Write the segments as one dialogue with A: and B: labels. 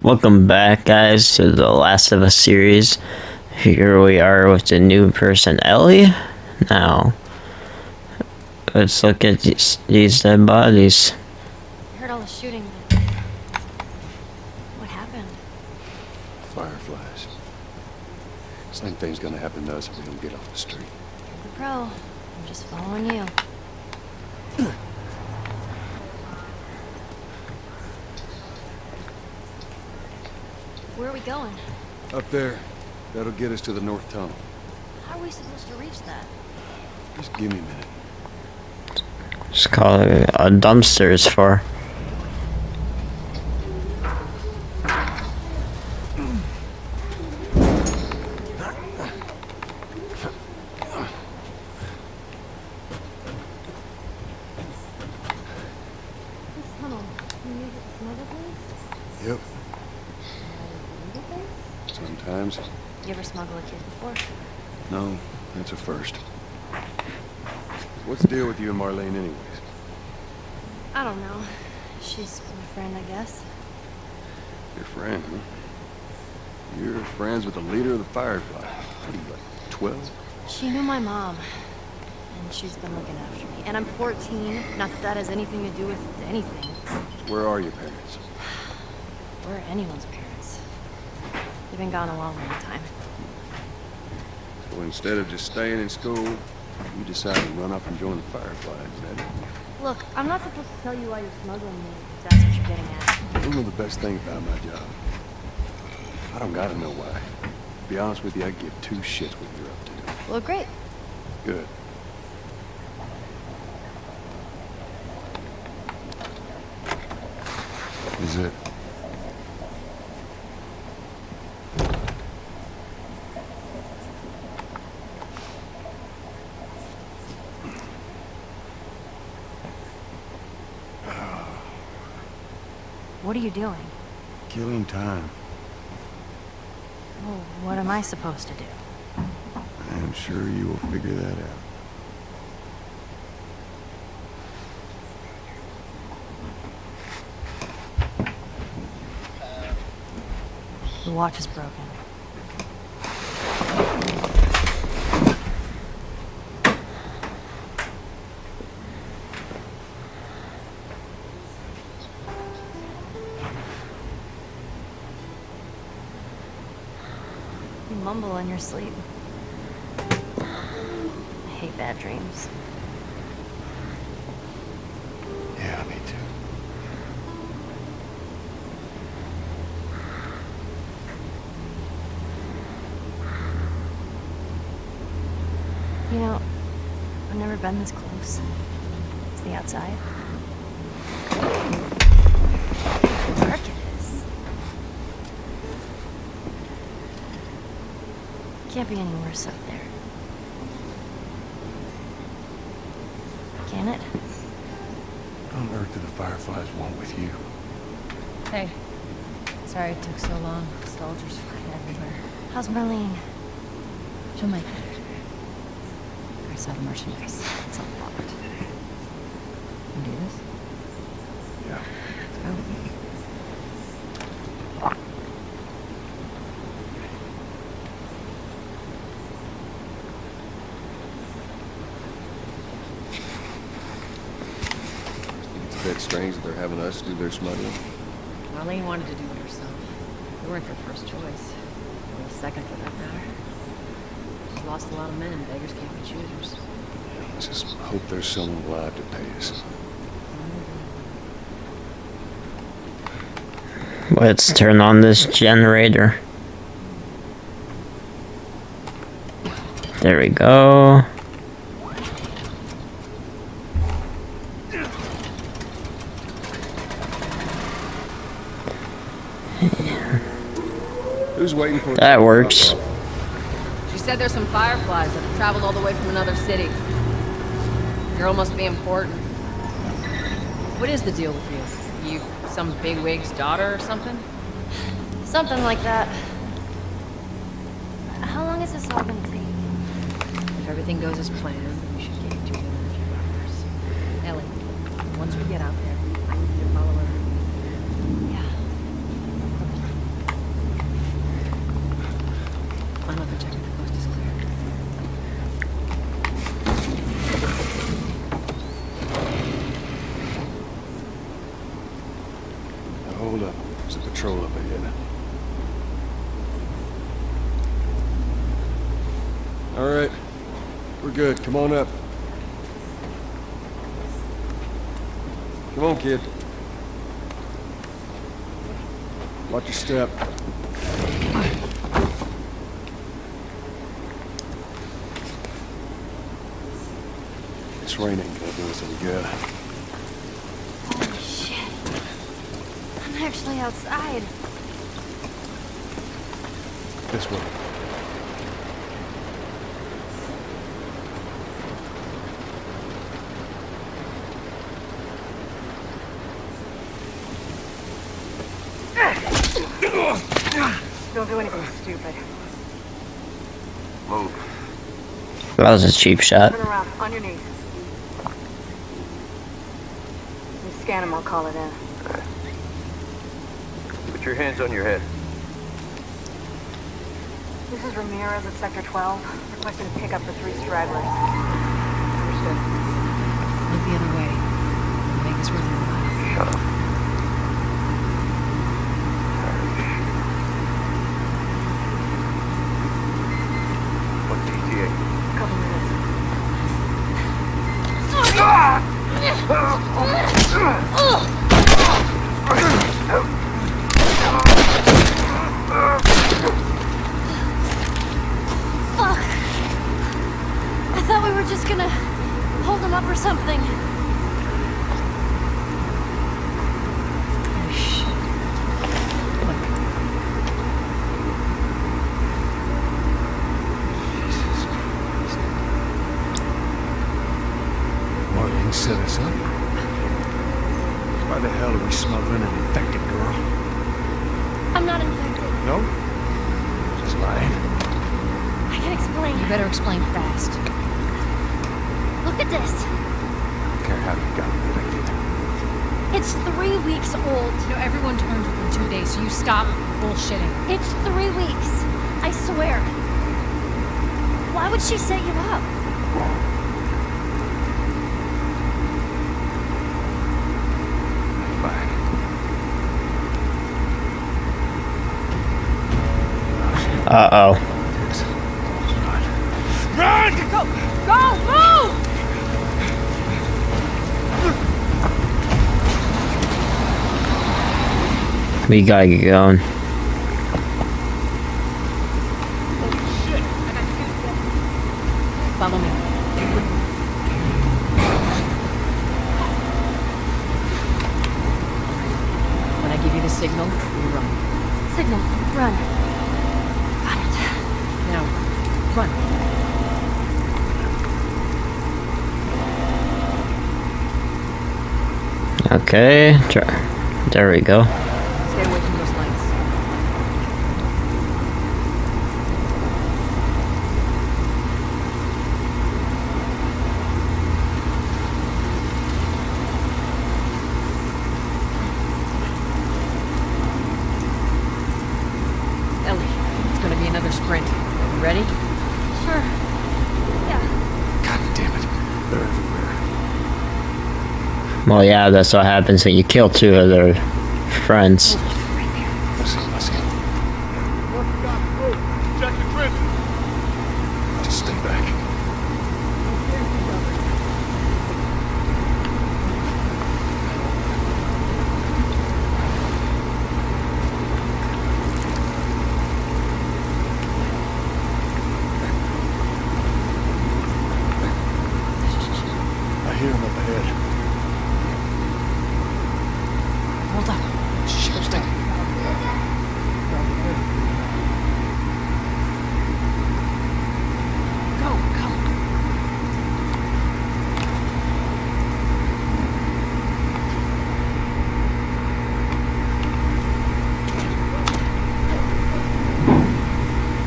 A: Welcome back, guys, to the Last of Us series. Here we are with the new person, Ellie. Now, let's look at these dead bodies.
B: I heard all the shooting, but what happened?
C: Fireflies. Same thing's gonna happen to us if we don't get off the street.
B: You're the pro. I'm just following you. Where are we going?
C: Up there, that'll get us to the north tunnel.
B: How are we supposed to reach that?
C: Just give me a minute.
A: Just call it a dumpsters for.
B: This tunnel. Can you use it to smuggle things?
C: Yep.
B: Illegal things?
C: Sometimes.
B: You ever smuggle a kid before?
C: No, that's a first. What's the deal with you and Marlene anyways?
B: I don't know. She's my friend, I guess.
C: Your friend, huh? You're friends with the leader of the Firefly. What are you, like, 12?
B: She knew my mom, and she's been looking after me. And I'm 14. Not that that has anything to do with anything.
C: Where are your parents?
B: Or anyone's parents. They've been gone a long, long time.
C: So instead of just staying in school, you decided to run off and join the Firefly, is that it?
B: Look, I'm not supposed to tell you why you're smuggling me, if that's what you're getting at.
C: You know the best thing about my job? I don't gotta know why. To be honest with you, I give two shits what you're up to.
B: Well, great.
C: Good. Is it?
B: What are you doing?
C: Killing time.
B: Well, what am I supposed to do?
C: I'm sure you will figure that out.
B: The watch is broken. You mumble in your sleep. I hate bad dreams.
C: Yeah, me too.
B: You know, I've never been this close. It's the outside. How dark it is. Can't be any worse up there. Can it?
C: What on earth do the Fireflies want with you?
D: Hey. Sorry it took so long. Soldiers flying everywhere.
B: How's Marlene?
D: She'll make it. I saw the merchandise. It's all locked. You do this?
C: Yeah.
D: Let's
C: It's a bit strange that they're having us do their smuggling.
D: go. Marlene wanted to do it herself. We weren't their first choice. Or the second for that matter. She's lost a lot of men and beggars can't be choosers.
C: Let's just hope there's someone alive to pay us.
A: Let's turn on this generator. There we go.
C: Who's waiting for us?
A: That works.
D: She said there's some fireflies that have traveled all the way from another city. Girl must be important. What is the deal with you? You some bigwig's daughter or something?
B: Something like that. How long is this all gonna take?
D: If everything goes as planned, we should get you to in a few hours. Ellie, once we get out there, you'll follow her.
B: Yeah.
C: patrol up ahead. All right. We're good. Come on up. Come on, kid. Watch your step. This rain ain't gonna do us any good.
B: Holy shit. I'm actually outside.
C: This way.
E: Don't do anything stupid.
C: Move.
A: That was a cheap shot.
E: Turn around, on your knees. You scan him, I'll call it in.
F: Put your hands on your head.
E: This is Ramirez at Sector 12. Requesting pickup for 3 stragglers. Understood.
D: Look the other way. Make this worth your while.
F: Shut up. What TTA?
E: Couple minutes.
B: Fuck. I thought we were just gonna hold him up or something.
D: Oh, shit.
C: Marlene set us up. Why the hell are we smuggling an infected girl?
B: I'm not infected.
C: No? Just lying.
B: I can explain.
D: You better explain fast.
B: Look at this.
C: I don't care how you got infected.
B: It's 3 weeks old.
D: You know, everyone turns within 2 days, so you stop bullshitting.
B: It's 3 weeks. I swear. Why would she set you up?
C: Back.
A: Uh-oh.
C: Run!
D: Go! Go! Move!
A: We gotta get going.
D: Follow me. When I give you the signal, you run.
B: Signal. Run. Got it.
D: Now, run.
A: Okay. There we go.
D: Stay away from those lights. Ellie, it's gonna be another sprint. You ready?
B: Sure. Yeah.
C: God damn it. They're everywhere.
A: Well, yeah, that's what happens when you kill 2 of their friends.
C: I see him, I see him.
F: Check the trenches.
C: Just stay back. I hear him up ahead.
D: Hold up.
C: Shit, stay.
D: Go, go.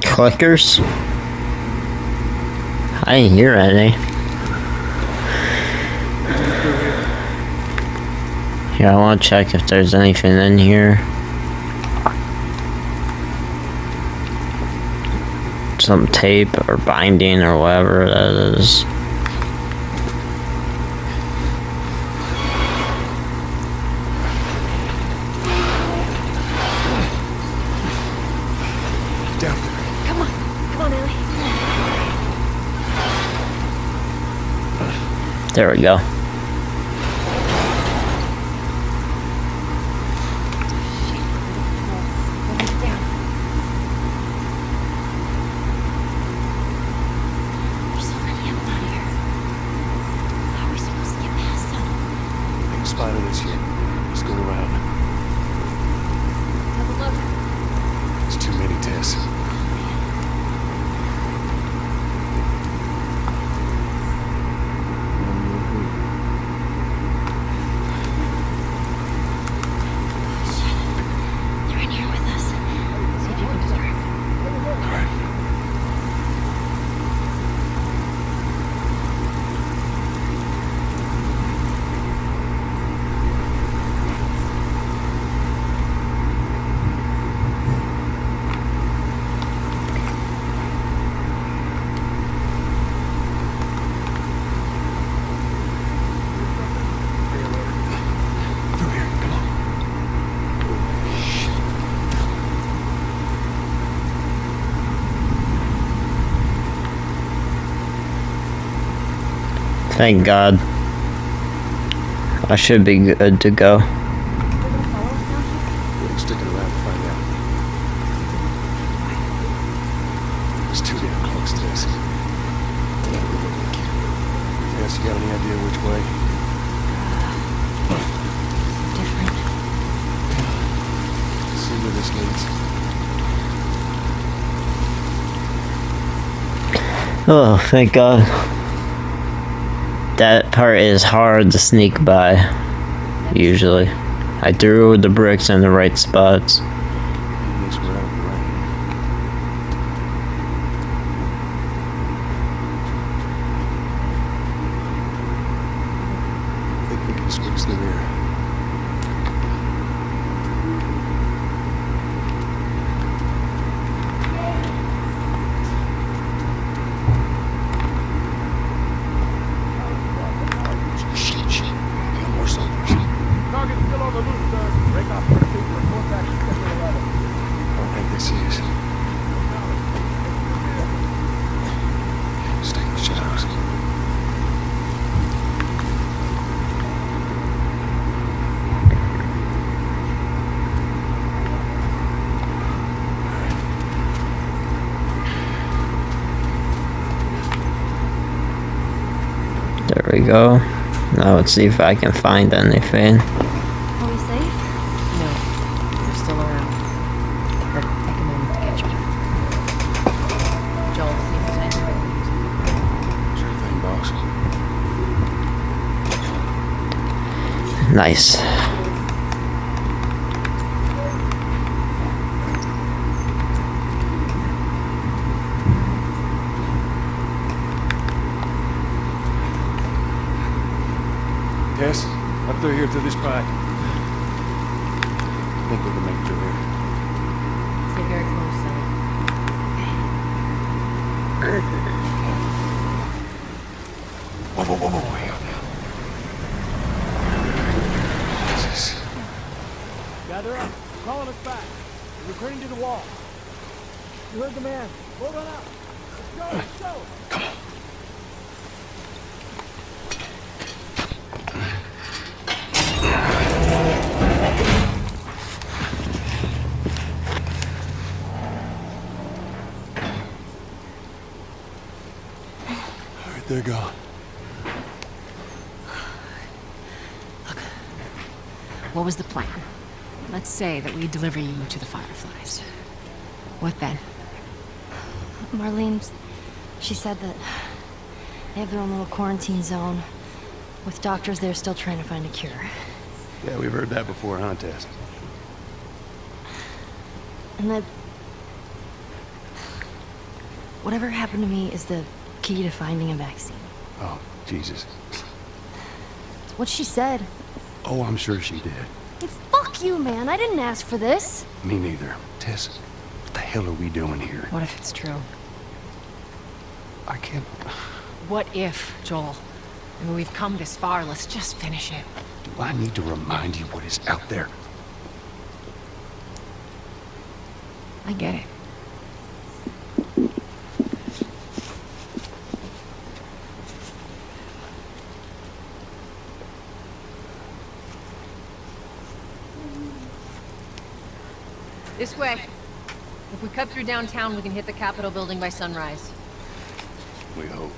A: Clickers? I didn't hear any. Yeah, I want to check if there's anything in here. Some tape or binding or whatever that is. There we go.
B: There's so many of them out here. How are we supposed to get past them?
C: Ain't spotted this yet. Let's go around.
D: Have a look.
C: There's too many, Tess.
B: They're in here with us. See if you can distract them.
C: All right. Through here, come on.
A: Thank God. I should be good to go.
C: We're sticking around to find out. It's too damn close to this. Tess, you got any idea which way?
B: Different.
C: See where this leads.
A: Oh, thank God. That part is hard to sneak by, usually. I threw the bricks in the right spots.
C: At least we're out of the rain. Think we can squeeze through here. Shit. I got more soldiers.
F: Target's still on the loose, sir. Break off for the people. Report back to Sector 11.
C: I don't think this is. Stay in the shadows.
A: There we go. Now let's see if I can find anything.
B: Are we safe?
D: No, they're still around. Better take a moment to catch up. Joel, see if there's anything we can use.
C: Sure thing, boss.
A: Nice.
C: Tess, up through here through this pipe. I think we can make it through here.
D: Stay very close, Sully.
C: Whoa. Hang on now. Jesus.
F: Gather up. Calling us back. We're returning to the wall. You heard the man. Hold on out. Let's go.
C: Come on. All right, they're gone.
D: What was the plan? Let's say that we deliver you to the Fireflies. What then?
B: Marlene, she said that they have their own little quarantine zone with doctors there still trying to find a cure.
C: Yeah, we've heard that before, huh, Tess?
B: And that whatever happened to me is the key to finding a vaccine.
C: Oh, Jesus.
B: It's what she said.
C: Oh, I'm sure she did.
B: Hey, fuck you, man. I didn't ask for this.
C: Me neither. Tess, what the hell are we doing here?
D: What if it's true?
C: I can't...
D: What if, Joel? I mean, we've come this far. Let's just finish it.
C: Do I need to remind you what is out there?
D: I get it. This way. If we cut through downtown, we can hit the Capitol building by sunrise.
C: We hope.